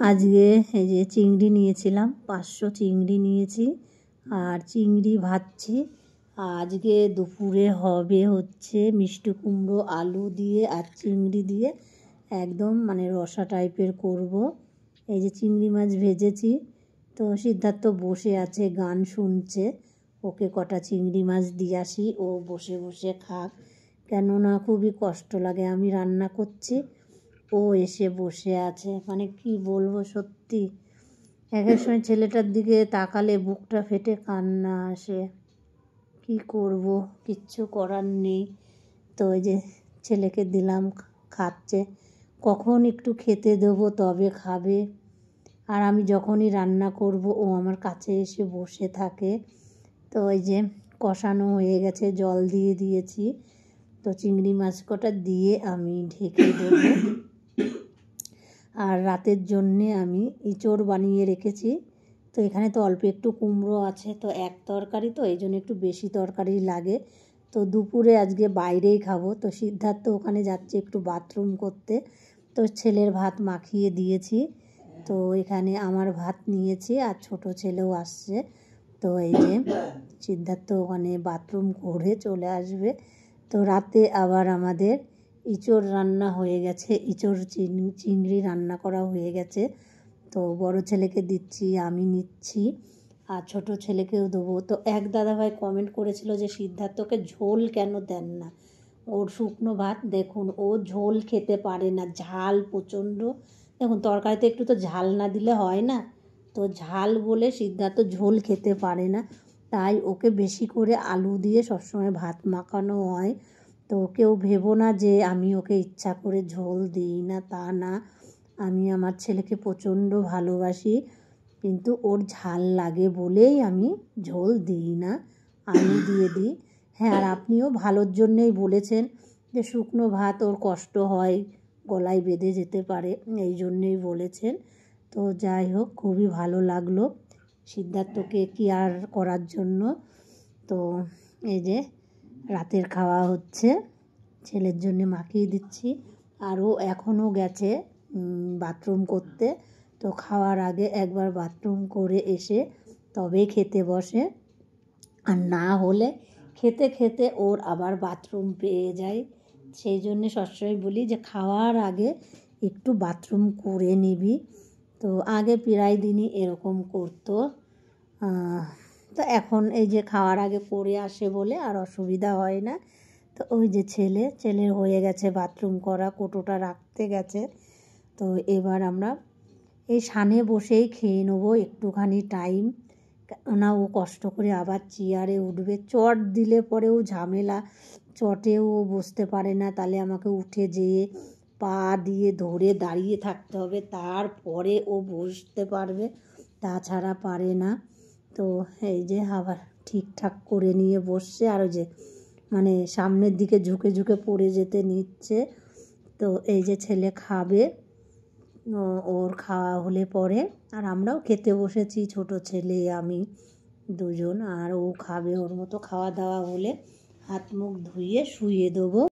আজকে এই যে চিংড়ি নিয়েছিলাম, 500 চিংড়ি নিয়েছি আর চিংড়ি ভাজছি। আজকে দুপুরে হবে হচ্ছে মিষ্টি কুমড়ো আলু দিয়ে আর চিংড়ি দিয়ে একদম মানে রসা টাইপের করব। এই যে চিংড়ি মাছ ভেজেছি, তো সিদ্ধার্থ বসে আছে গান শুনছে। ওকে কটা চিংড়ি মাছ দিয়ে আসি, ও বসে বসে খাক, কেননা খুবই কষ্ট লাগে আমি রান্না করছি, ও এসে বসে আছে। মানে কি বলবো, সত্যি এক এক সময় ছেলেটার দিকে তাকালে বুকটা ফেটে কান্না আসে। কি করব, কিচ্ছু করার নেই। তো এই যে ছেলেকে দিলাম, খাচ্ছে। কখন একটু খেতে দেবো তবে খাবে। আর আমি যখনই রান্না করব ও আমার কাছে এসে বসে থাকে। তো এই যে কষানো হয়ে গেছে, জল দিয়ে দিয়েছি। তো চিংড়ি মাছ কটা দিয়ে আমি ঢেকে দেবো। আর রাতের জন্যে আমি এঁচোড় বানিয়ে রেখেছি। তো এখানে তো অল্প একটু কুমড়ো আছে, তো এক তরকারি, তো এই জন্য একটু বেশি তরকারি লাগে। তো দুপুরে আজকে বাইরেই খাবো। তো সিদ্ধার্থ ওখানে যাচ্ছে একটু বাথরুম করতে, তো ছেলের ভাত মাখিয়ে দিয়েছি। তো এখানে আমার ভাত নিয়েছি আর ছোট ছেলেও আসছে। তো এই যে সিদ্ধার্থ ওখানে বাথরুম করে চলে আসবে। তো রাতে আবার আমাদের এঁচোড় রান্না হয়ে গেছে, এঁচোড় চিংড়ি রান্না করা হয়ে গেছে। তো বড় ছেলেকে দিচ্ছি, আমি নিচ্ছি আর ছোট ছেলেকেও দেবো। তো এক দাদাভাই কমেন্ট করেছিল যে সিদ্ধার্থকে ঝোল কেন দেন না, ওর শুকনো ভাত দেখুন ও ঝোল খেতে পারে না, ঝাল প্রচণ্ড। দেখুন তরকারিতে একটু তো ঝাল না দিলে হয় না, তো ঝাল বলে সিদ্ধার্থ ঝোল খেতে পারে না, তাই ওকে বেশি করে আলু দিয়ে সবসময় ভাত মাখানো হয়। তো কেউ ভেবো না যে আমি ওকে ইচ্ছা করে ঝোল দিই না, তা না। আমি আমার ছেলেকে প্রচণ্ড ভালোবাসি, কিন্তু ওর ঝাল লাগে বলেই আমি ঝোল দিই না, আলু দিয়ে দিই। হ্যাঁ, আর আপনিও ভালোর জন্যেই বলেছেন যে শুকনো ভাত ওর কষ্ট হয়, গলায় বেঁধে যেতে পারে, এই জন্যেই বলেছেন। তো যাই হোক, খুবই ভালো লাগলো সিদ্ধার্থকে কেয়ার করার জন্য। তো এই যে রাতের খাওয়া হচ্ছে, ছেলের জন্য মাখিয়ে দিচ্ছি। আর ও এখনও গেছে বাথরুম করতে। তো খাওয়ার আগে একবার বাথরুম করে এসে তবে খেতে বসে, আর না হলে খেতে খেতে ওর আবার বাথরুম পেয়ে যায়। সেই জন্যে সবসময় বলি যে খাওয়ার আগে একটু বাথরুম করে নিবি। তো আগে প্রায় দিনই এরকম করতো, তো এখন এই যে খাওয়ার আগে করে আসে বলে আর অসুবিধা হয় না। তো ওই যে ছেলের হয়ে গেছে বাথরুম করা, কোটোটা রাখতে গেছে। তো এবার আমরা এই সানে বসেই খেয়ে নেবো একটুখানি টাইম, কেননা ও কষ্ট করে আবার চেয়ারে উঠবে। চট দিলে পরেও ঝামেলা, চটেও ও বসতে পারে না, তাহলে আমাকে উঠে যেয়ে পা দিয়ে ধরে দাঁড়িয়ে থাকতে হবে, তারপরে ও বসতে পারবে, তাছাড়া পারে না। তো এই যে আবার ঠিকঠাক করে নিয়ে বসছে, আর যে মানে সামনের দিকে ঝুঁকে ঝুঁকে পড়ে যেতে নিচ্ছে। তো এই যে ছেলে খাবে, ওর খাওয়া হলে পরে আর আমরাও খেতে বসেছি, ছোট ছেলে আমি দুজন, আর ও খাবে। ওর মতো খাওয়া দাওয়া হলে হাত মুখ ধুয়ে শুইয়ে দেবো।